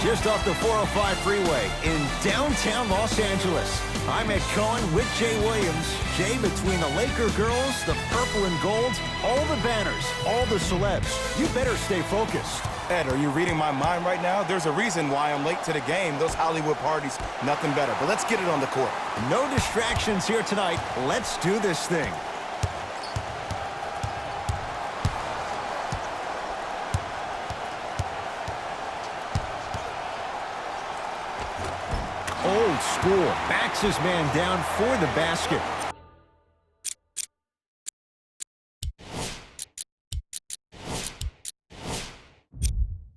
Just off the 405 freeway in downtown Los Angeles. I'm Ed Cohen with Jay Williams. Jay, between the Laker girls, the purple and gold, all the banners, all the celebs, you better stay focused. Ed, are you reading my mind right now? There's a reason why I'm late to the game. Those Hollywood parties, nothing better. But let's get it on the court. No distractions here tonight. Let's do this thing. Old school. Backs his man down for the basket.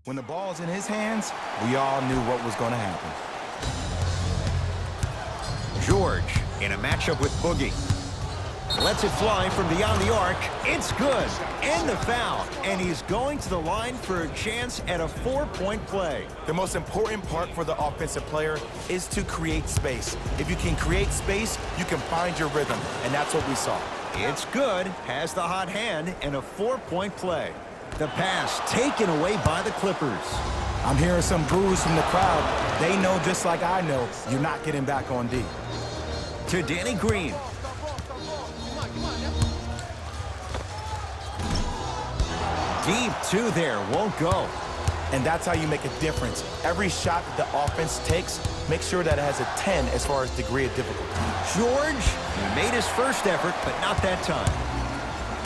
When the ball's in his hands, we all knew what was going to happen. George in a matchup with Boogie. Lets it fly from beyond the arc. It's good. And the foul. And he's going to the line for a chance at a 4-point play. The most important part for the offensive player is to create space. If you can create space, you can find your rhythm. And that's what we saw. It's good. Has the hot hand and a 4-point play. The pass taken away by the Clippers. I'm hearing some boos from the crowd. They know just like I know, you're not getting back on D. To Danny Green. Deep two there, won't go. And that's how you make a difference. Every shot that the offense takes, make sure that it has a 10 as far as degree of difficulty. George made his first effort, but not that time.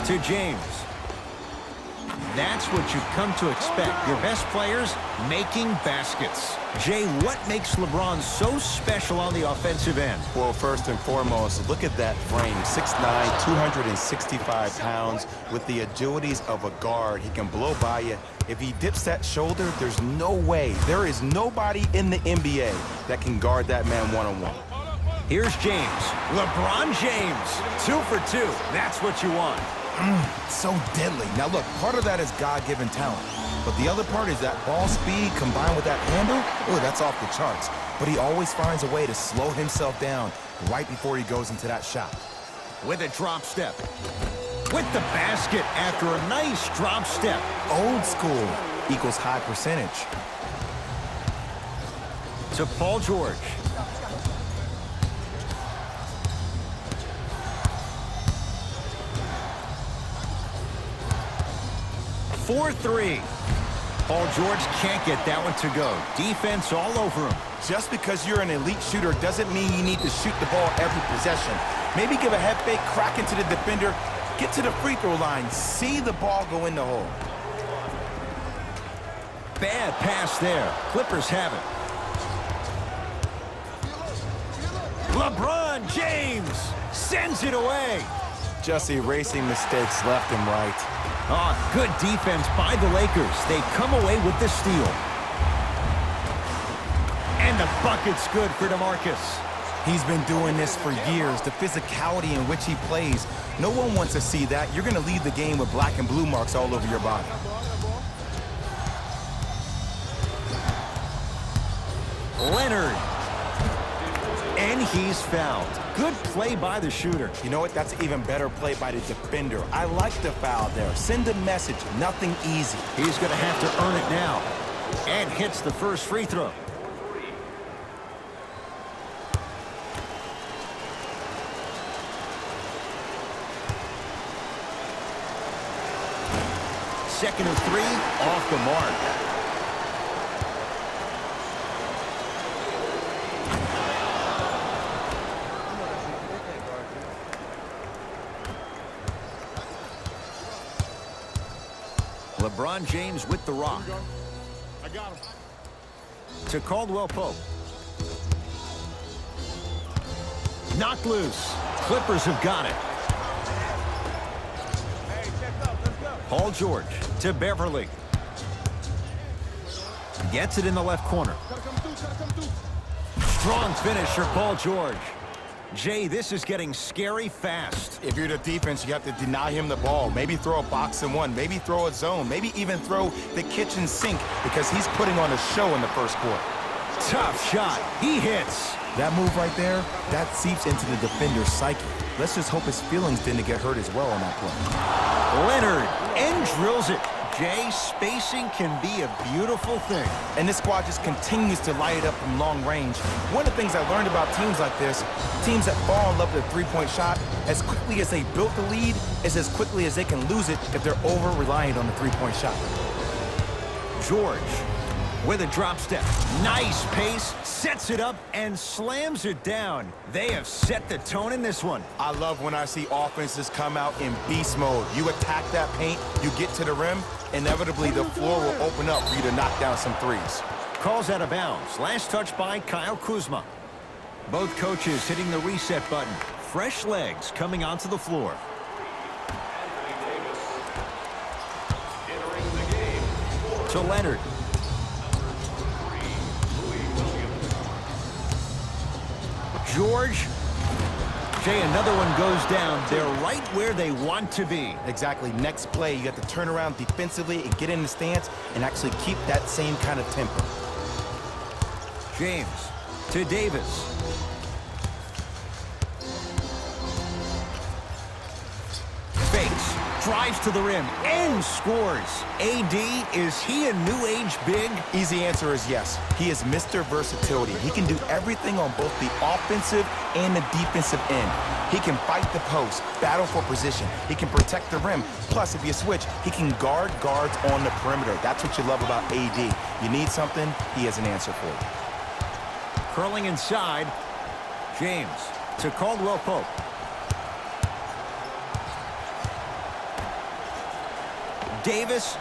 To James. That's what you've come to expect. Your best players making baskets. Jay, what makes LeBron so special on the offensive end? Well, first and foremost, look at that frame. 6'9", 265 pounds with the agilities of a guard. He can blow by you. If he dips that shoulder, there's no way. There is nobody in the NBA that can guard that man one-on-one. Here's James. LeBron James. 2 for 2. That's what you want. So deadly. Now look, part of that is God-given talent. But the other part is that ball speed combined with that handle, oh, that's off the charts. But he always finds a way to slow himself down right before he goes into that shot. With a drop step. With the basket after a nice drop step. Old school equals high percentage. To Paul George. 4-3. Paul George can't get that one to go. Defense all over him. Just because you're an elite shooter doesn't mean you need to shoot the ball every possession. Maybe give a head fake, crack into the defender, get to the free throw line, see the ball go in the hole. Bad pass there. Clippers have it. LeBron James sends it away. Just erasing mistakes left and right. Oh, good defense by the Lakers. They come away with the steal. And the bucket's good for DeMarcus. He's been doing this for years. The physicality in which he plays. No one wants to see that. You're going to leave the game with black and blue marks all over your body. Leonard. And he's fouled. Good play by the shooter. You know what? That's an even better play by the defender. I like the foul there. Send a message. Nothing easy. He's going to have to earn it now. And hits the first free throw. Second and 3, off the mark. LeBron James with the rock. I got him. To Caldwell Pope. Knocked loose. Clippers have got it. Hey, check up. Let's go. Paul George to Beverly. Gets it in the left corner. Gotta come through. Strong finish for Paul George. Jay, this is getting scary fast. If you're the defense, you have to deny him the ball. Maybe throw a box and one. Maybe throw a zone. Maybe even throw the kitchen sink because he's putting on a show in the first quarter. Tough shot. He hits. That move right there, that seeps into the defender's psyche. Let's just hope his feelings didn't get hurt as well on that play. Leonard and drills it. Jay, spacing can be a beautiful thing. And this squad just continues to light it up from long range. One of the things I learned about teams like this, teams that fall in love with a three-point shot, as quickly as they built the lead, is as quickly as they can lose it if they're over-reliant on the three-point shot. George with a drop step. Nice pace, sets it up, and slams it down. They have set the tone in this one. I love when I see offenses come out in beast mode. You attack that paint, you get to the rim, inevitably the floor will open up for you to knock down some threes. Calls out of bounds. Last touch by Kyle Kuzma. Both coaches hitting the reset button. Fresh legs coming onto the floor. To Leonard. George. Jay, another one goes down. They're right where they want to be. Exactly. Next play, you have to turn around defensively and get in the stance and actually keep that same kind of tempo. James to Davis. Fakes. Drives to the rim and scores. AD, is he a new age big? Easy answer is yes. He is Mr. Versatility. He can do everything on both the offensive and the defensive end. He can fight the post, battle for position. He can protect the rim. Plus, if you switch, he can guard guards on the perimeter. That's what you love about AD. You need something, he has an answer for you. Curling inside. James to Caldwell Pope. Davis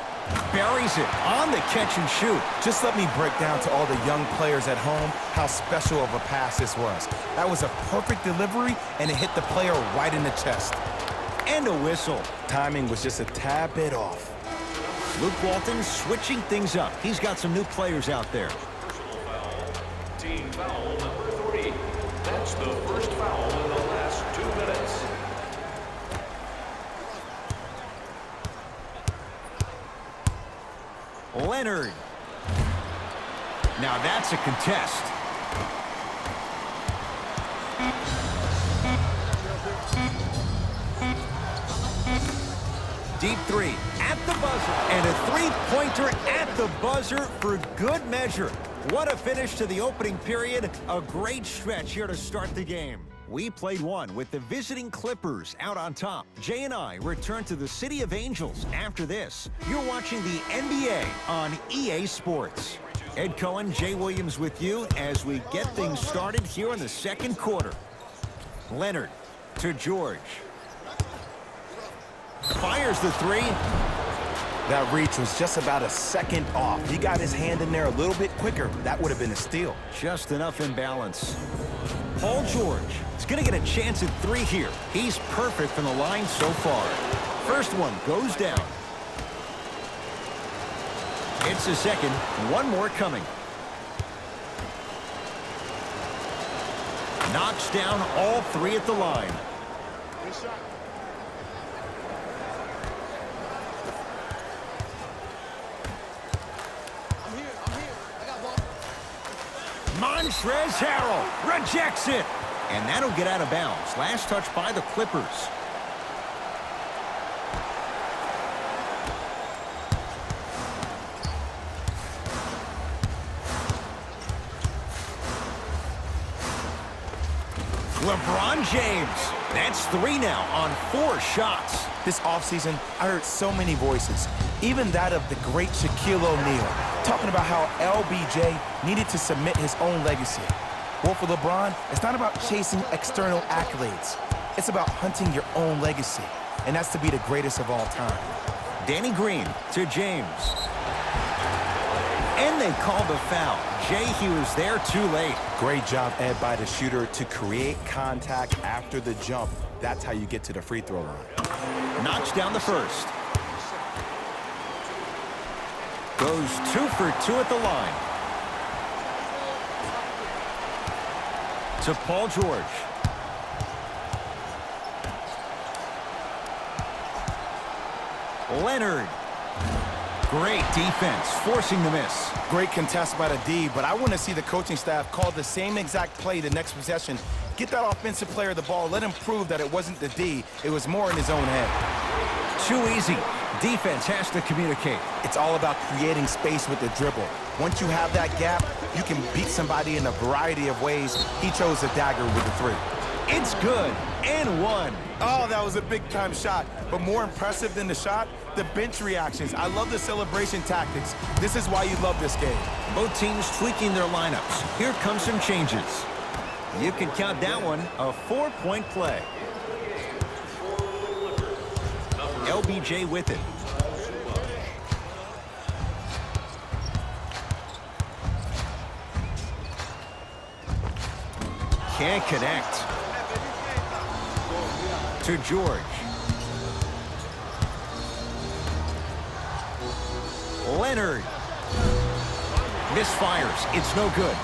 buries it on the catch and shoot. Just let me break down to all the young players at home how special of a pass this was. That was a perfect delivery, and it hit the player right in the chest. And a whistle. Timing was just a tad bit off. Luke Walton switching things up. He's got some new players out there. Team foul number 3. That's the first foul in the last 2 minutes. Leonard. Now that's a contest. Deep three at the buzzer. And a three-pointer at the buzzer for good measure. What a finish to the opening period. A great stretch here to start the game. We played one with the visiting Clippers out on top. Jay and I return to the City of Angels after this. You're watching the NBA on EA Sports. Ed Cohen, Jay Williams with you as we get things started here in the second quarter. Leonard to George. Fires the three. That reach was just about a second off. He got his hand in there a little bit quicker. That would have been a steal. Just enough imbalance. Paul George is going to get a chance at three here. He's perfect from the line so far. First one goes down. It's the second. One more coming. Knocks down all three at the line. Good shot. I'm here. I got ball. Montrezl Harrell rejects it. And that'll get out of bounds. Last touch by the Clippers. LeBron James. That's 3 now on 4 shots. This offseason, I heard so many voices, even that of the great Shaquille O'Neal, talking about how LBJ needed to submit his own legacy. Well, for LeBron, it's not about chasing external accolades. It's about hunting your own legacy, and that's to be the greatest of all time. Danny Green to James. And they called a foul. Jay, he was there too late. Great job, Ed, by the shooter to create contact after the jump. That's how you get to the free throw line. Knocks down the first. Goes 2 for 2 at the line. To Paul George. Leonard. Great defense, forcing the miss. Great contest by the D, but I want to see the coaching staff call the same exact play the next possession. Get that offensive player the ball. Let him prove that it wasn't the D. It was more in his own head. Too easy. defense has to communicate. It's all about creating space with the dribble. Once you have that gap, you can beat somebody in a variety of ways. He chose the dagger with the three. It's good, and one. Oh, that was a big-time shot. But more impressive than the shot, the bench reactions. I love the celebration tactics. This is why you love this game. Both teams tweaking their lineups. Here come some changes. You can count that one a 4-point play. LBJ with it. Can't connect. To George. Leonard. Misfires. It's no good.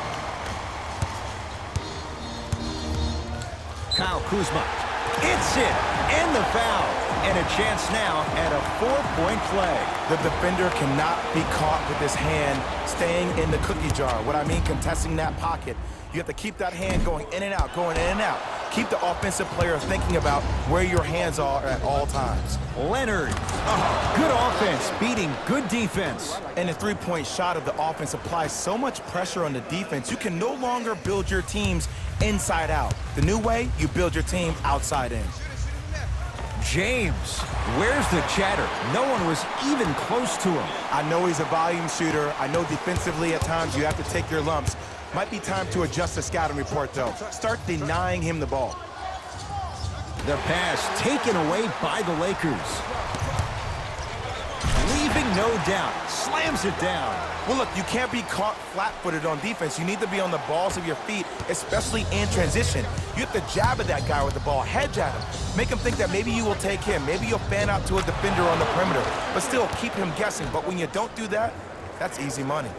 Kyle Kuzma. It's it. And the foul. And a chance now at a 4-point play. The defender cannot be caught with his hand staying in the cookie jar. What I mean, contesting that pocket. You have to keep that hand going in and out, going in and out. Keep the offensive player thinking about where your hands are at all times. Leonard. Good offense, beating good defense. And the three-point shot of the offense applies so much pressure on the defense, you can no longer build your teams inside out. The new way, you build your team outside in. James, where's the chatter? No one was even close to him. I know he's a volume shooter. I know defensively at times you have to take your lumps. Might be time to adjust the scouting report, though. Start denying him the ball. The pass taken away by the Lakers. Leaving no doubt. Slams it down. Well, look, you can't be caught flat-footed on defense. You need to be on the balls of your feet, especially in transition. You have to jab at that guy with the ball, hedge at him. Make him think that maybe you will take him. Maybe you'll fan out to a defender on the perimeter, but still keep him guessing. But when you don't do that, that's easy money.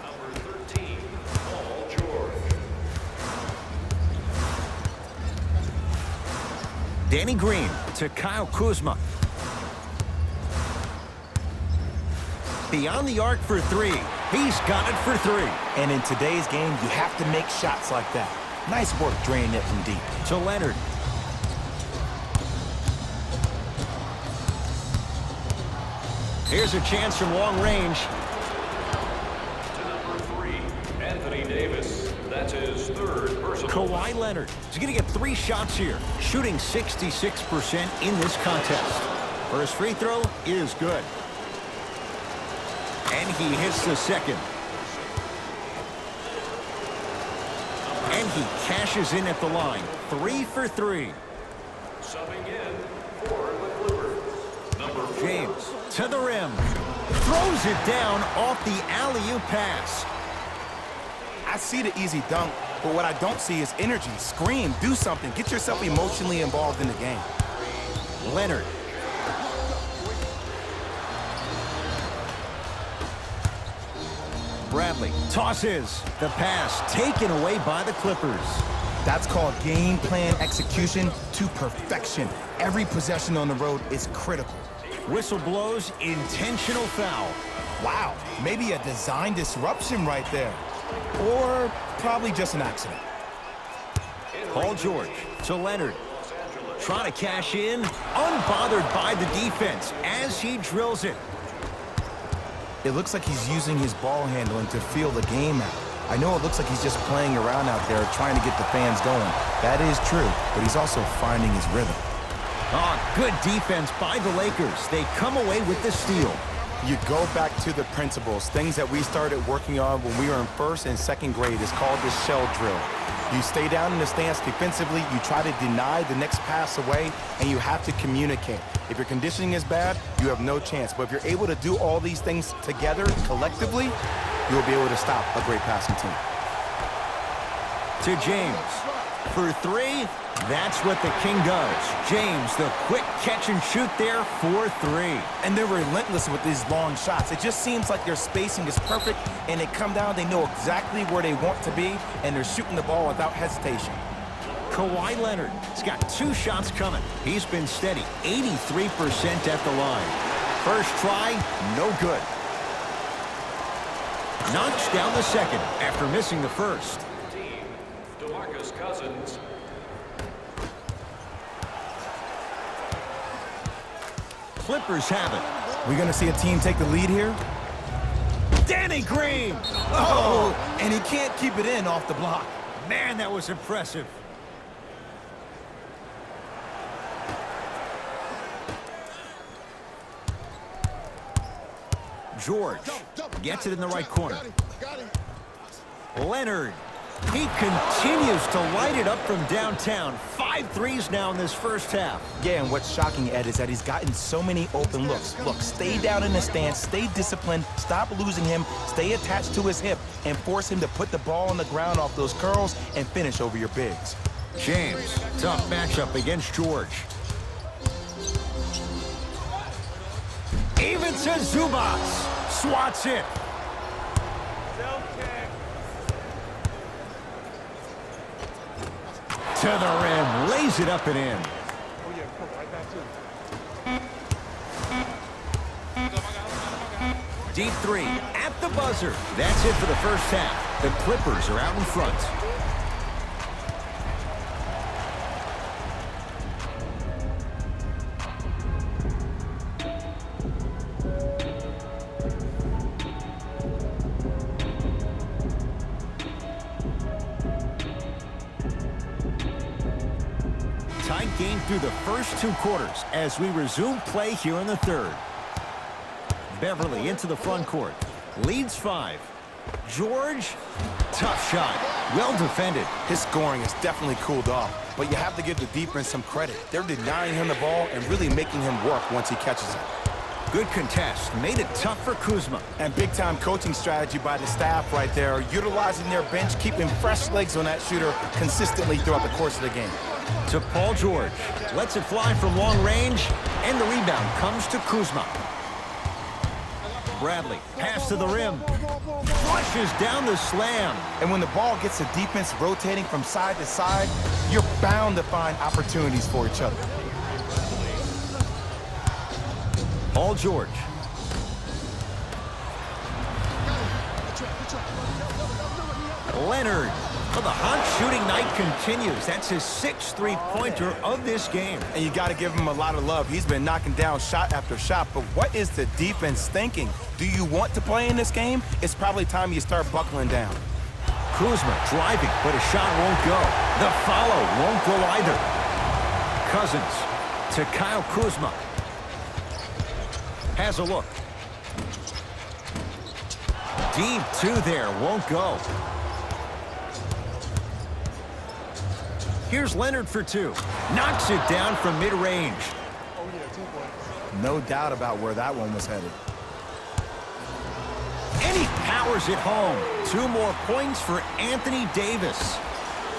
Number 13, Paul George. Danny Green to Kyle Kuzma. Beyond the arc for three. He's got it for three. And in today's game, you have to make shots like that. Nice work draining it from deep. To Leonard. Here's a chance from long range. To number 3, Anthony Davis. That's his third personal. Kawhi Leonard. He's going to get 3 shots here, shooting 66% in this contest. First free throw is good. And he hits the second. And he cashes in at the line. 3 for 3. Subbing in for the Clippers. Number 4. James to the rim. Throws it down off the alley-oop pass. I see the easy dunk, but what I don't see is energy. Scream, do something. Get yourself emotionally involved in the game. Leonard. Bradley tosses. The pass taken away by the Clippers. That's called game plan execution to perfection. Every possession on the road is critical. Whistle blows, intentional foul. Wow, maybe a design disruption right there. Or probably just an accident. Paul George to Leonard. Trying to cash in, unbothered by the defense as he drills it. It looks like he's using his ball handling to feel the game out. I know it looks like he's just playing around out there trying to get the fans going. That is true, but he's also finding his rhythm. Oh, good defense by the Lakers. They come away with the steal. You go back to the principles, things that we started working on when we were in first and second grade. It's called the shell drill. You stay down in the stance defensively, you try to deny the next pass away, and you have to communicate. If your conditioning is bad, you have no chance. But if you're able to do all these things together, collectively, you'll be able to stop a great passing team. To James. For 3, that's what the King does. James, the quick catch and shoot there for 3. And they're relentless with these long shots. It just seems like their spacing is perfect, and they come down, they know exactly where they want to be, and they're shooting the ball without hesitation. Kawhi Leonard has got 2 shots coming. He's been steady, 83% at the line. First try, no good. Knocks down the second after missing the first. DeMarcus Cousins. Clippers have it. We're going to see a team take the lead here. Danny Green! Oh, and he can't keep it in off the block. Man, that was impressive. George gets it in the right corner. Got him. Leonard, he continues to light it up from downtown. 5 threes now in this first half. Yeah, and what's shocking, Ed, is that he's gotten so many open looks. Look, stay down in the stance, stay disciplined, stop losing him, stay attached to his hip, and force him to put the ball on the ground off those curls and finish over your bigs. James, tough matchup against George. Even to Zubats. Swats it. To the rim, lays it up and in. Oh, yeah, come right back to him. Deep three at the buzzer. That's it for the first half. The Clippers are out in front. Tight game through the first 2 quarters as we resume play here in the third. Beverly into the front court. Leads 5. George, tough shot. Well defended. His scoring has definitely cooled off, but you have to give the defense some credit. They're denying him the ball and really making him work once he catches it. Good contest. Made it tough for Kuzma. And big-time coaching strategy by the staff right there, utilizing their bench, keeping fresh legs on that shooter consistently throughout the course of the game. To Paul George. Lets it fly from long range, and the rebound comes to Kuzma. Bradley, pass to the rim. Flushes down the slam. And when the ball gets the defense rotating from side to side, you're bound to find opportunities for each other. Paul George. Leonard. Well, the hot shooting night continues. That's his 6th three-pointer of this game. And you got to give him a lot of love. He's been knocking down shot after shot. But what is the defense thinking? Do you want to play in this game? It's probably time you start buckling down. Kuzma driving, but a shot won't go. The follow won't go either. Cousins to Kyle Kuzma. Has a look. Deep 2 there, won't go. Here's Leonard for 2. Knocks it down from mid-range. Oh, yeah, 2 points. No doubt about where that one was headed. And he powers it home. 2 more points for Anthony Davis.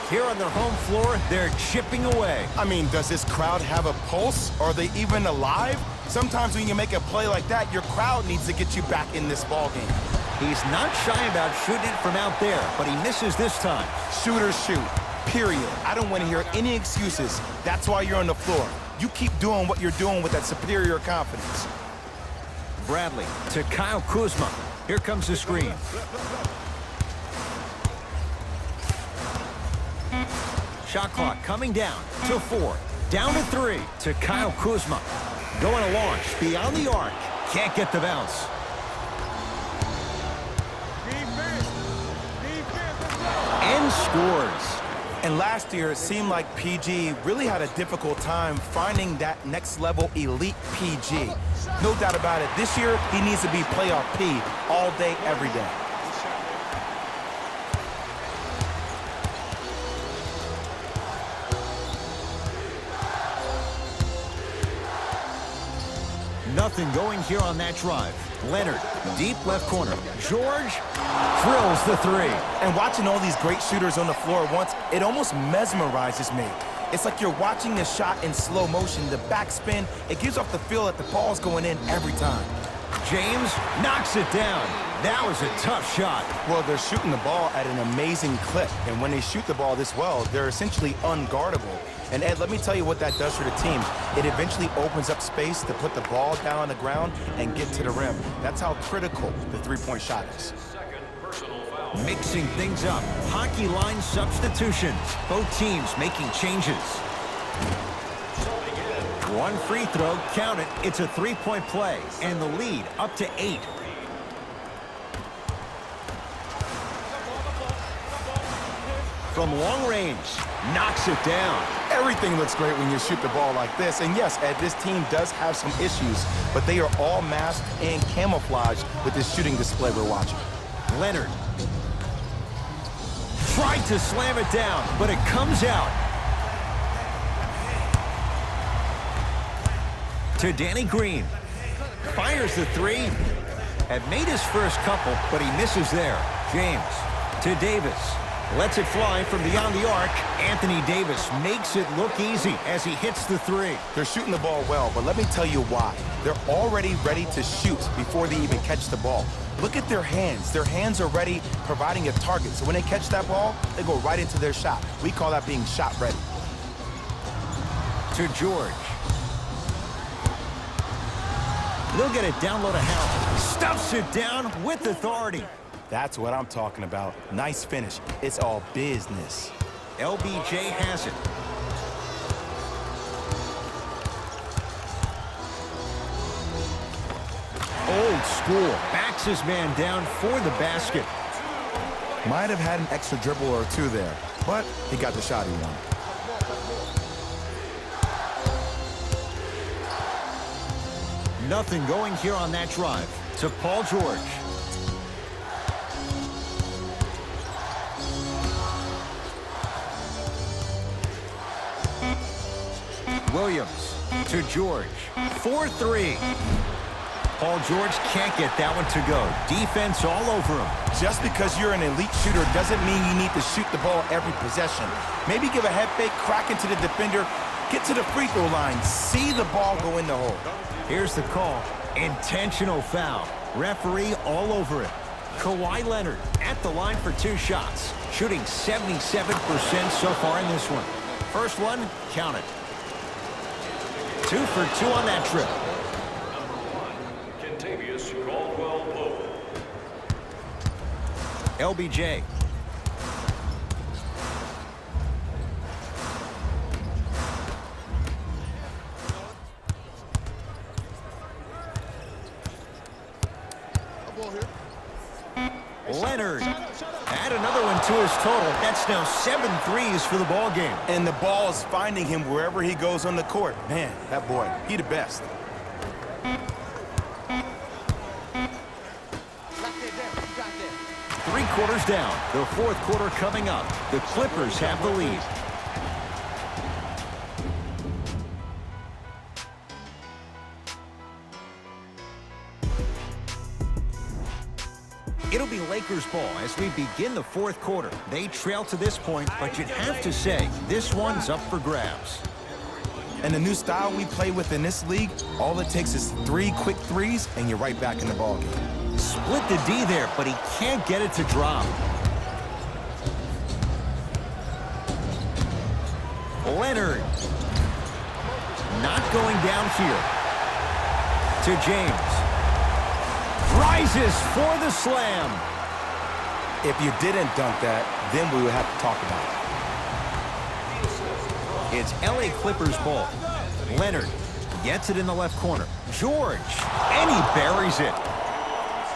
Here on their home floor, they're chipping away. I mean, does this crowd have a pulse? Are they even alive? Sometimes when you make a play like that, your crowd needs to get you back in this ball game. He's not shy about shooting it from out there, but he misses this time. Shooters shoot, period. I don't want to hear any excuses. That's why you're on the floor. You keep doing what you're doing with that superior confidence. Bradley to Kyle Kuzma. Here comes the screen. Shot clock coming down to 4. Down to 3 to Kyle Kuzma. Going to launch beyond the arc. Can't get the bounce. And scores. And last year, it seemed like PG really had a difficult time finding that next level elite PG. No doubt about it, this year, he needs to be playoff P all day, every day. Nothing going here on that drive. Leonard, deep left corner. George drills the 3. And watching all these great shooters on the floor once, it almost mesmerizes me. It's like you're watching the shot in slow motion, the backspin. It gives off the feel that the ball's going in every time. James knocks it down. That was a tough shot. Well, they're shooting the ball at an amazing clip. And when they shoot the ball this well, they're essentially unguardable. And Ed, let me tell you what that does for the team. It eventually opens up space to put the ball down on the ground and get to the rim. That's how critical the three-point shot is. Mixing things up. Hockey line substitutions. Both teams making changes. One free throw, count it. It's a three-point play, and the lead up to 8. From long range, knocks it down. Everything looks great when you shoot the ball like this. And yes, Ed, this team does have some issues, but they are all masked and camouflaged with this shooting display we're watching. Leonard tried to slam it down, but it comes out. To Danny Green. Fires the three. Had made his first couple, but he misses there. James to Davis. Lets it fly from beyond the arc. Anthony Davis makes it look easy as he hits the three. They're shooting the ball well, but let me tell you why. They're already ready to shoot before they even catch the ball. Look at their hands. Their hands are ready, providing a target. So when they catch that ball, they go right into their shot. We call that being shot ready. To George. They'll get it down low to Howard. Stuffs it down with authority. That's what I'm talking about. Nice finish. It's all business. LBJ has it. Old school. Backs his man down for the basket. Might have had an extra dribble or two there, but he got the shot he wanted. Nothing going here on that drive. To Paul George. Williams to George. 4-3. Paul George can't get that one to go. Defense all over him. Just because you're an elite shooter doesn't mean you need to shoot the ball every possession. Maybe give a head fake, crack into the defender, get to the free throw line, see the ball go in the hole. Here's the call. Intentional foul. Referee all over it. Kawhi Leonard at the line for 2 shots. Shooting 77% so far in this one. First one, count it. 2 for 2 on that trip. Kentavious Caldwell-Pope. LBJ. Leonard. Add another one to his total. That's now 7 threes for the ball game. And the ball is finding him wherever he goes on the court. Man, that boy, he the best. Three quarters down. The fourth quarter coming up. The Clippers have the lead. It'll be Lakers ball as we begin the fourth quarter. They trail to this point, but you'd have to say this one's up for grabs. And the new style we play with in this league, all it takes is 3 quick threes, and you're right back in the ballgame. Split the D there, but he can't get it to drop. Leonard. Not going down here. To James. Rises for the slam. If you didn't dunk that, then we would have to talk about it. It's LA Clippers ball. Leonard gets it in the left corner. George, and he buries it.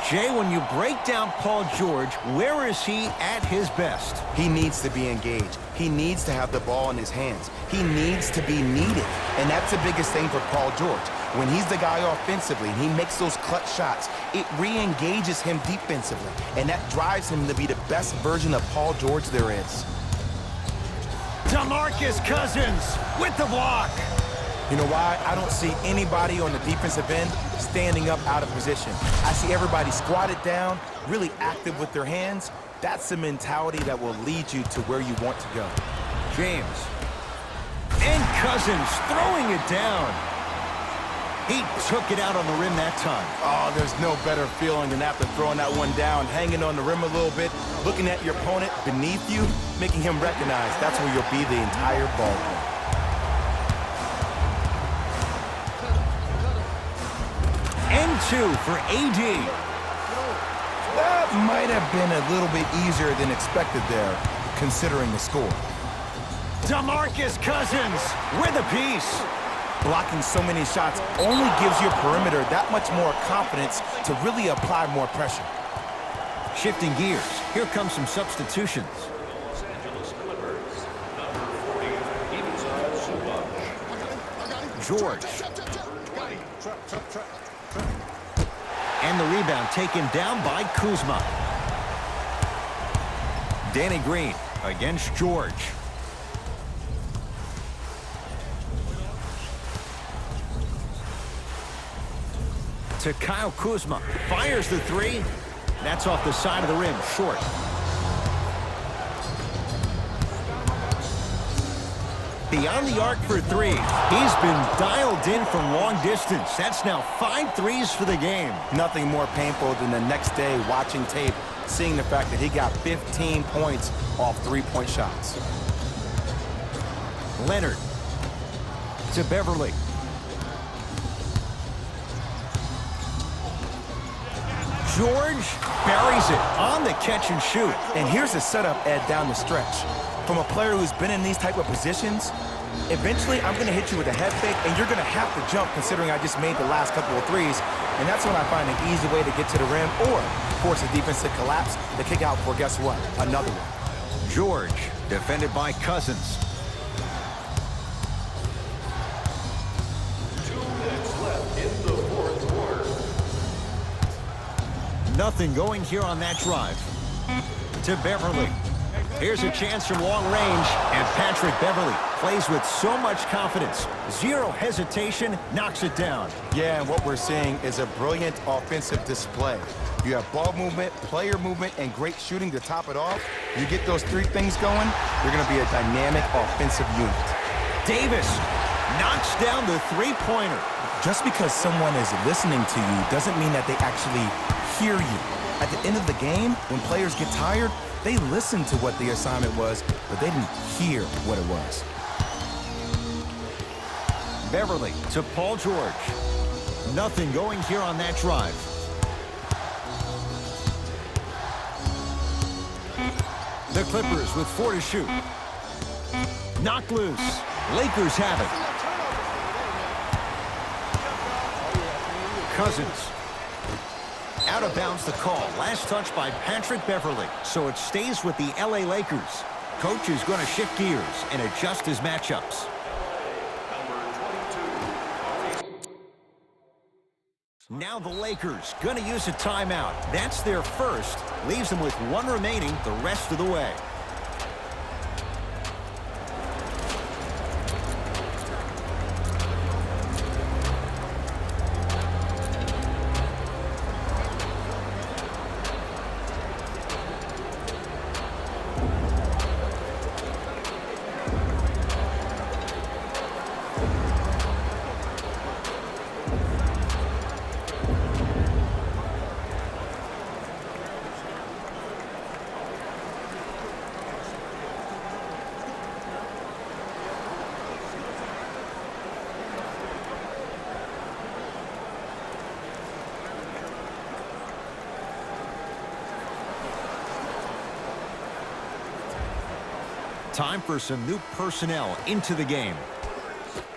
Jay, when you break down Paul George, where is he at his best? He needs to be engaged. He needs to have the ball in his hands. He needs to be needed. And that's the biggest thing for Paul George. When he's the guy offensively and he makes those clutch shots, it re-engages him defensively. And that drives him to be the best version of Paul George there is. DeMarcus Cousins with the block. You know why? I don't see anybody on the defensive end standing up out of position. I see everybody squatted down, really active with their hands. That's the mentality that will lead you to where you want to go. James. And Cousins throwing it down. He took it out on the rim that time. Oh, there's no better feeling than after throwing that one down, hanging on the rim a little bit, looking at your opponent beneath you, making him recognize that's where you'll be the entire ball game. And 2 for AD. That might have been a little bit easier than expected there, considering the score. DeMarcus Cousins with a piece. blocking so many shots only gives your perimeter that much more confidence to really apply more pressure. Shifting gears, here comes some substitutions. Los Angeles Clippers, number 40, Ivica Zubac. George. And the rebound taken down by Kuzma. Danny Green against George. To Kyle Kuzma. Fires the three. That's off the side of the rim, short. Beyond the arc for three. He's been dialed in from long distance. That's now 5 threes for the game. Nothing more painful than the next day watching tape, seeing the fact that he got 15 points off three-point shots. Leonard to Beverly. George buries it on the catch and shoot. And here's the setup, Ed, down the stretch. From a player who's been in these type of positions, eventually I'm going to hit you with a head fake, and you're going to have to jump considering I just made the last couple of threes. And that's when I find an easy way to get to the rim or force the defense to collapse to kick out for, guess what, another one. George, defended by Cousins. 2 minutes left in the fourth quarter. Nothing going here on that drive. To Beverly. Here's a chance from long range, and Patrick Beverly plays with so much confidence. Zero hesitation, knocks it down. Yeah, and what we're seeing is a brilliant offensive display. You have ball movement, player movement, and great shooting to top it off. You get those three things going, you're going to be a dynamic offensive unit. Davis knocks down the three-pointer. Just because someone is listening to you doesn't mean that they actually hear you. At the end of the game, when players get tired, they listen to what the assignment was, but they didn't hear what it was. Beverly to Paul George. Nothing going here on that drive. The Clippers with 4 to shoot. Knocked loose. Lakers have it. Cousins. Out of bounds the call. Last touch by Patrick Beverly. So it stays with the LA Lakers. Coach is going to shift gears and adjust his matchups. Now the Lakers going to use a timeout. That's their first. Leaves them with 1 remaining the rest of the way. Time for some new personnel into the game.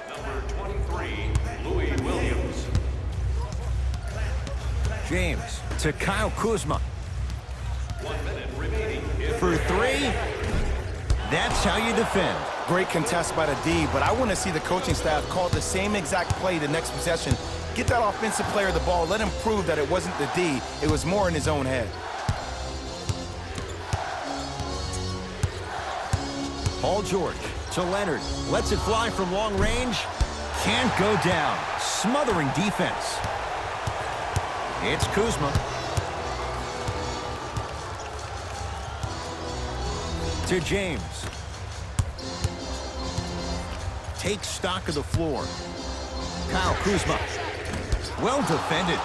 Number 23, Louis Williams. James to Kyle Kuzma. 1 minute remaining. For 3. That's how you defend. Great contest by the D, but I want to see the coaching staff call the same exact play the next possession. Get that offensive player the ball. Let him prove that it wasn't the D. It was more in his own head. Paul George to Leonard. Lets it fly from long range. Can't go down. Smothering defense. It's Kuzma. To James. Takes stock of the floor. Kyle Kuzma. Well defended.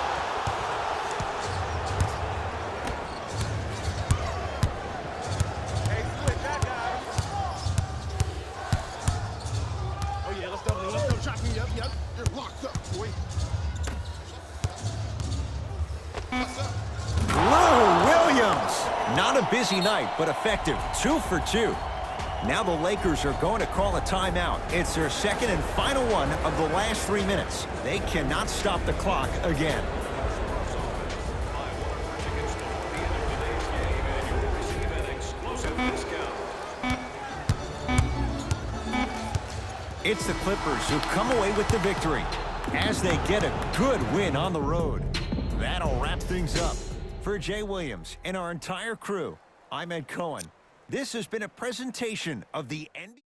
Lou Williams. Not a busy night, but effective. 2 for 2. Now the Lakers are going to call a timeout. It's their second and final one of the last 3 minutes. They cannot stop the clock again. It's the Clippers who come away with the victory as they get a good win on the road. That'll wrap things up. For Jay Williams and our entire crew, I'm Ed Cohen. This has been a presentation of the NBA.